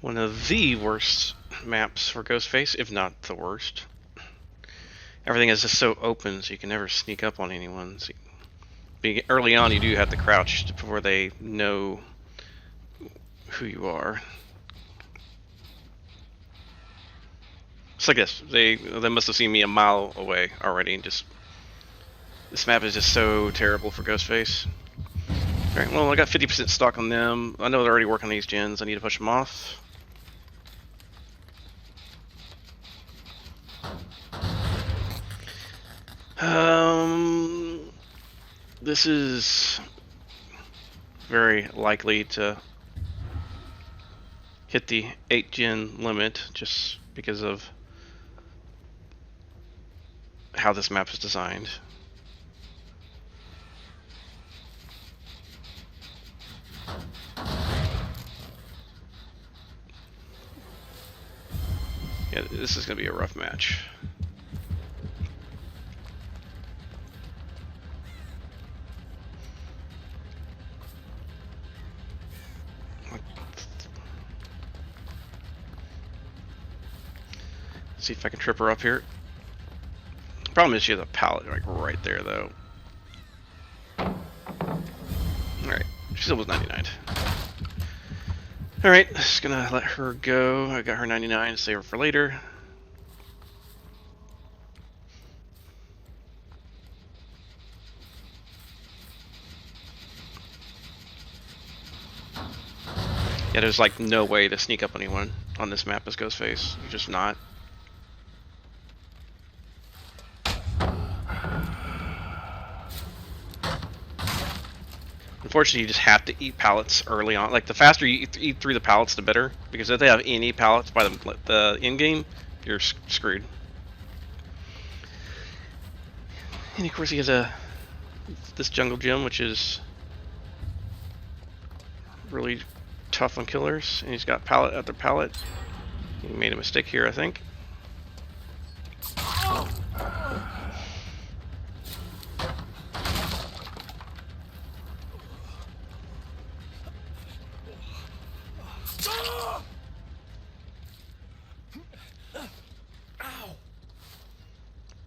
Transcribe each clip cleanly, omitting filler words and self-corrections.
One of the worst maps for Ghostface, if not the worst. Everything is just so open, so you can never sneak up on anyone. So early on, you do have to crouch before they know who you are. It's like this. They must have seen me a mile away already, and just this map is just so terrible for Ghostface. Alright, well, I got 50% stock on them. I know they're already working on these gens. I need to push them off. This is very likely to hit the 8 gen limit just because of how this map is designed. Yeah, this is going to be a rough match. See if I can trip her up here. Problem is she has a pallet like right there though. Alright, she's almost 99. Alright, just gonna let her go. I got her 99, save her for later. Yeah, there's like no way to sneak up on anyone on this map as Ghostface. You're just not. Unfortunately, you just have to eat pallets early on. Like, the faster you eat through the pallets, the better. Because if they have any pallets by the end game, you're screwed. And of course, he has this jungle gym, which is really tough on killers. And he's got pallet after pallet. He made a mistake here, I think.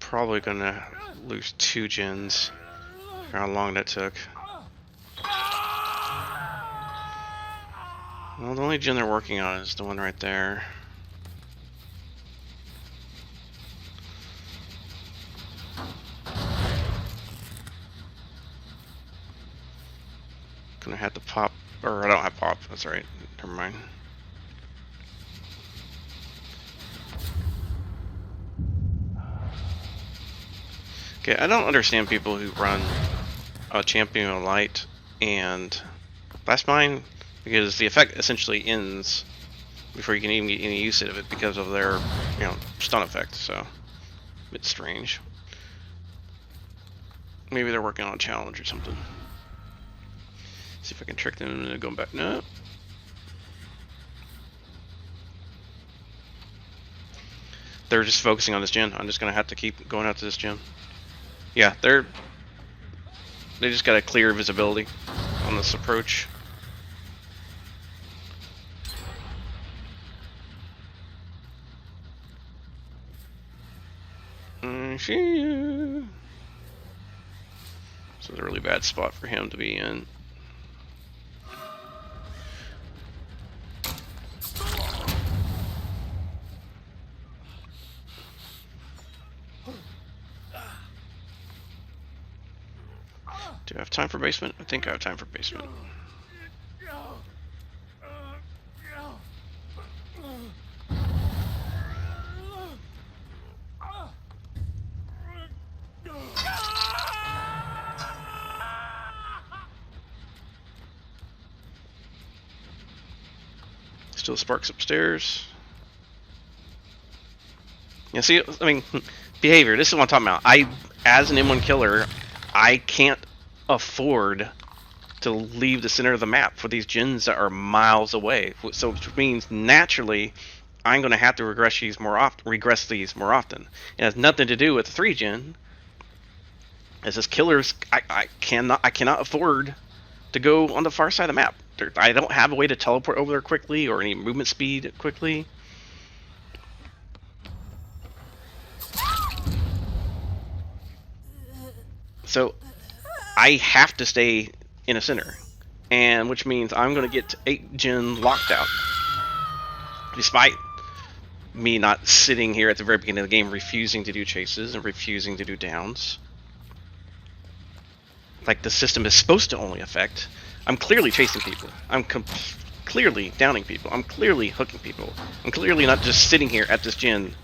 Probably gonna lose 2 gens for how long that took. Well, the only gen they're working on is the one right there. Gonna have to pop, or I don't have pop, that's right, never mind. Okay, I don't understand people who run a champion of light and blast mine, because the effect essentially ends before you can even get any use of it because of their, stun effect. So a bit strange. Maybe they're working on a challenge or something. See if I can trick them into going back. No. They're just focusing on this gen. I'm just gonna have to keep going out to this gen. Yeah, they just got a clear visibility on this approach. I see you. So it's a really bad spot for him to be in. Do I have time for basement? I think I have time for basement. Still sparks upstairs. Yeah, see, I mean, behavior. This is what I'm talking about. As an M1 killer, I can't afford to leave the center of the map for these gens that are miles away. So which means naturally I'm going to have to regress these more often. It has nothing to do with the 3 gen. As this killers, I cannot afford to go on the far side of the map I don't have a way to teleport over there quickly or any movement speed quickly. So I have to stay in a center, and which means I'm going to get 8 gen locked out, despite me not sitting here at the very beginning of the game refusing to do chases and refusing to do downs like the system is supposed to only affect. I'm clearly chasing people. I'm clearly downing people. I'm clearly hooking people. I'm clearly not just sitting here at this gen.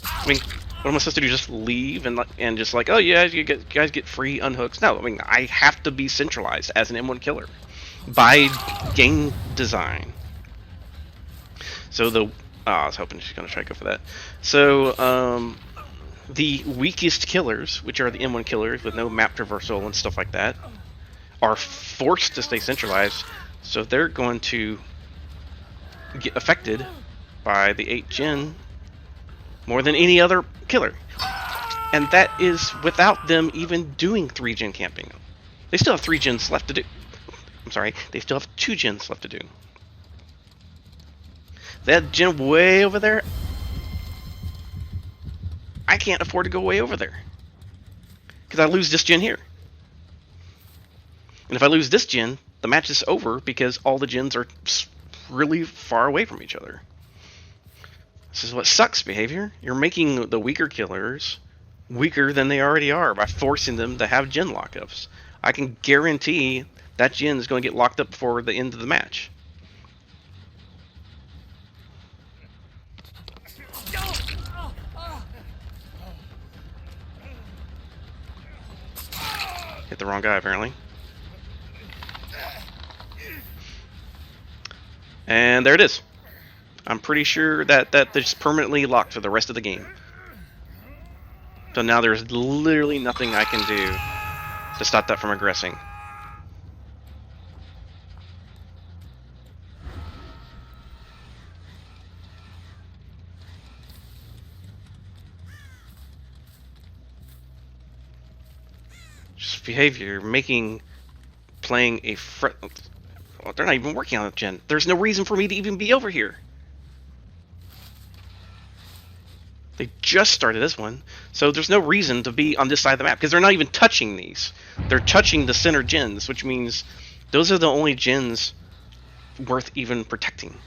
I mean, what am I supposed to do? Just leave and just like, oh yeah, you guys get free unhooks? No, I mean, I have to be centralized as an M1 killer by game design. So I was hoping she's gonna try to go for that. So the weakest killers, which are the M1 killers with no map traversal and stuff like that, are forced to stay centralized. So they're going to get affected by the 8 gen more than any other killer. And that is without them even doing 3 gen camping. They still have 3 gens left to do. I'm sorry, they still have 2 gens left to do. That gen way over there, I can't afford to go way over there, because I lose this gen here. And if I lose this gen, the match is over because all the gens are really far away from each other. This is what sucks, behavior. You're making the weaker killers weaker than they already are by forcing them to have gen lockups. I can guarantee that gen is going to get locked up before the end of the match. Hit the wrong guy, apparently. And there it is. I'm pretty sure that it's permanently locked for the rest of the game. So now there's literally nothing I can do to stop that from regressing. Just behavior, playing a well, they're not even working on it, gen. There's no reason for me to even be over here. They just started this one, so there's no reason to be on this side of the map, because they're not even touching these. They're touching the center gens, which means those are the only gens worth even protecting.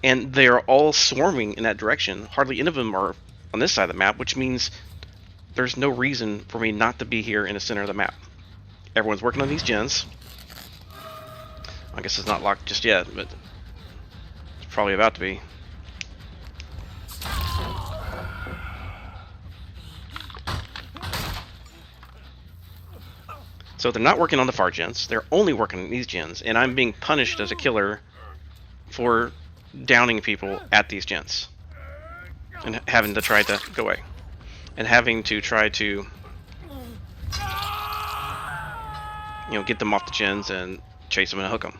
And they are all swarming in that direction. Hardly any of them are on this side of the map, which means there's no reason for me not to be here in the center of the map. Everyone's working on these gens. I guess it's not locked just yet, but it's probably about to be. So they're not working on the far gens, they're only working on these gens, and I'm being punished as a killer for downing people at these gens. And having to try to go away. And having to try to, get them off the gens and chase them and hook them.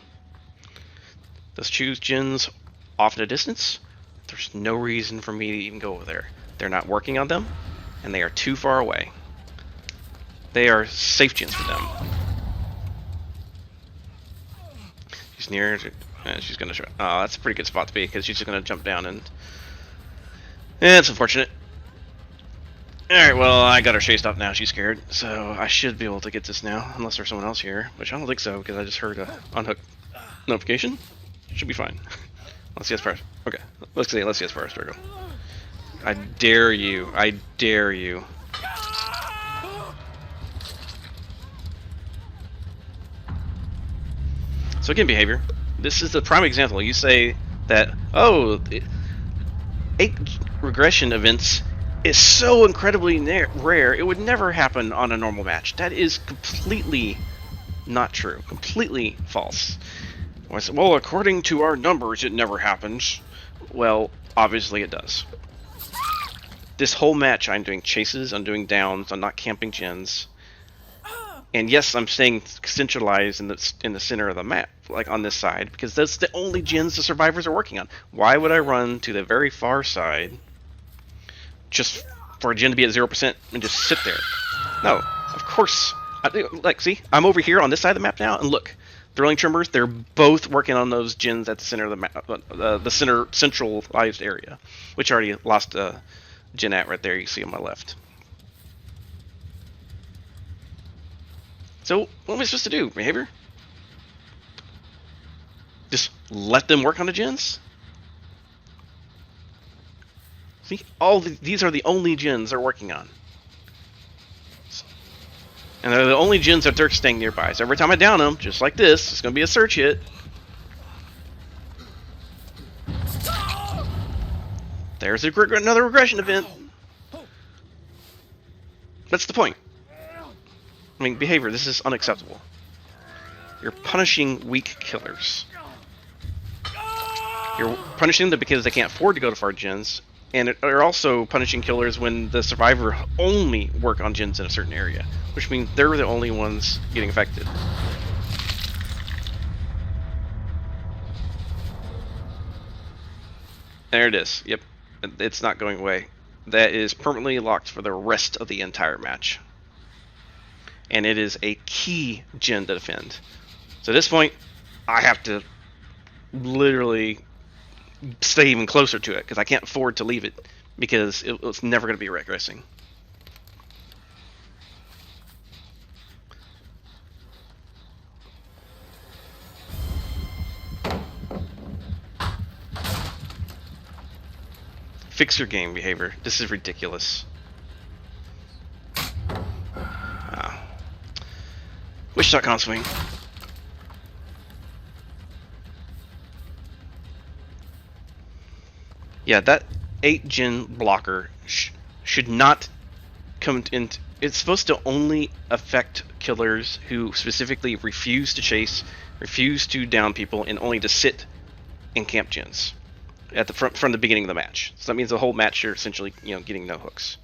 Let's choose gens off at a distance. There's no reason for me to even go over there. They're not working on them, and they are too far away. They are safe gens for them. She's near. She's gonna. Oh, that's a pretty good spot to be, because she's just gonna jump down and. It's unfortunate. Alright, well, I got her chased off now. She's scared, so I should be able to get this now, unless there's someone else here, which I don't think so, because I just heard a unhook notification. Should be fine. Let's see us first. Okay, let's see us first. There we go. I dare you. I dare you. So again, behavior. This is the prime example. You say that, oh, 8 regression events is so incredibly rare, it would never happen on a normal match. That is completely not true. Completely false. I said, well, according to our numbers, it never happens. Well, obviously it does. This whole match, I'm doing chases, I'm doing downs, I'm not camping gens. And yes, I'm staying centralized in the center of the map, like on this side, because that's the only gens the survivors are working on. Why would I run to the very far side just for a gen to be at 0% and just sit there? No, of course. Like, see, I'm over here on this side of the map now, and look, throwing trimmers. They're both working on those gens at the center of the map, the centralized area, which I already lost a gen at right there. You see on my left. So what am I supposed to do, behavior? Just let them work on the gens? See, these are the only gens they're working on. And they're the only gens that they're staying nearby. So every time I down them, just like this, it's going to be a search hit. There's another regression event. That's the point. I mean, behavior, this is unacceptable. You're punishing weak killers. You're punishing them because they can't afford to go to far gens, and you're also punishing killers when the survivor only work on gens in a certain area, which means they're the only ones getting affected. There it is. Yep. It's not going away. That is permanently locked for the rest of the entire match. And it is a key gen to defend. So at this point, I have to literally stay even closer to it because I can't afford to leave it because it's never going to be regressing. Fix your game, behavior. This is ridiculous. Wish.com swing. Yeah, that 8 gen blocker should not come in. It's supposed to only affect killers who specifically refuse to chase, refuse to down people, and only to sit in camp gens at the front from the beginning of the match. So that means the whole match you're essentially, getting no hooks.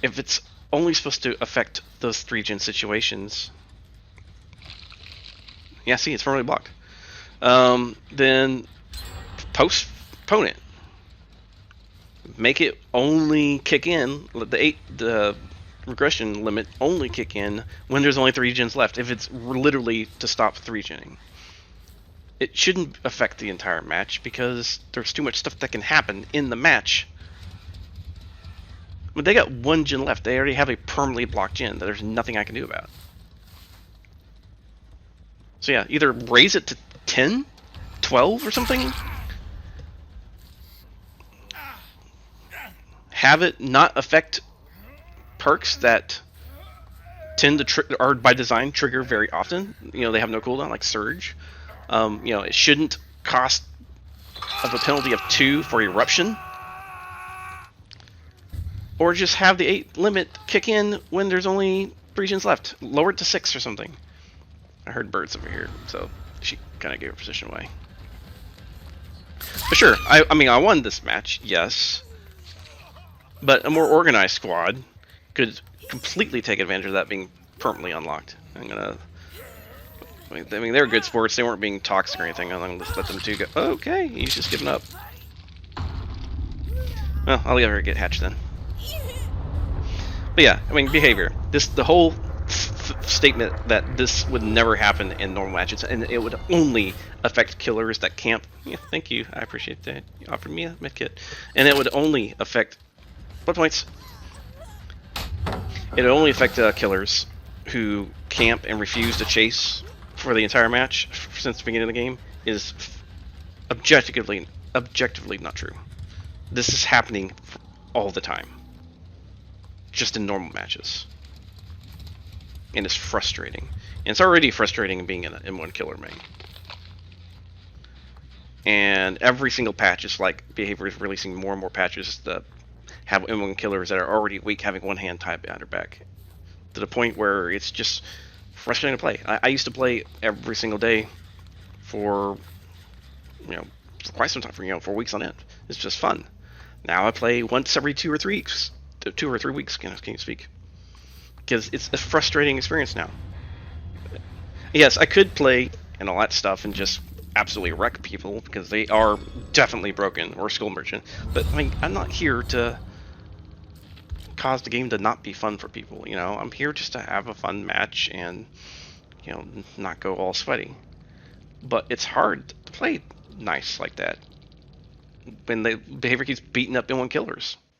If it's only supposed to affect those 3 gen situations, yeah, see, it's permanently blocked. Then postpone it. Make it only kick in, the regression limit only kick in when there's only 3 gens left, if it's literally to stop 3 genning. It shouldn't affect the entire match because there's too much stuff that can happen in the match. But they got 1 gen left. They already have a permanently blocked gen that there's nothing I can do about. So yeah, either raise it to 10, 12 or something. Have it not affect perks that tend to are by design trigger very often. They have no cooldown, like Surge. It shouldn't cost a penalty of 2 for Eruption. Or just have the 8 limit kick in when there's only 3 gens left. Lower it to 6 or something. I heard birds over here, so she kind of gave her position away. But sure, I mean, I won this match, yes. But a more organized squad could completely take advantage of that being permanently unlocked. I mean, they're good sports. They weren't being toxic or anything. I'm going to let them two go. Okay, he's just giving up. Well, I'll let her get hatched then. But yeah, I mean, behavior. The whole statement that this would never happen in normal matches, and it would only affect killers that camp. Yeah, thank you. I appreciate that. You offered me a medkit. And it would only affect... What points? It would only affect killers who camp and refuse to chase for the entire match since the beginning of the game is objectively not true. This is happening all the time. Just in normal matches. And it's frustrating. And it's already frustrating being an M1 killer main. And every single patch is like behavior is releasing more and more patches that have M1 killers that are already weak having one hand tied behind their back. To the point where it's just frustrating to play. I used to play every single day for for quite some time, for weeks on end. It's just fun. Now I play once every 2 or 3 weeks. 2 or 3 weeks, can you speak? Because it's a frustrating experience now. Yes, I could play and all that stuff and just absolutely wreck people because they are definitely broken or skill merchant. But I mean, I'm not here to cause the game to not be fun for people. You know, I'm here just to have a fun match and, you know, not go all sweaty. But it's hard to play nice like that when the behavior keeps beating up N1 killers.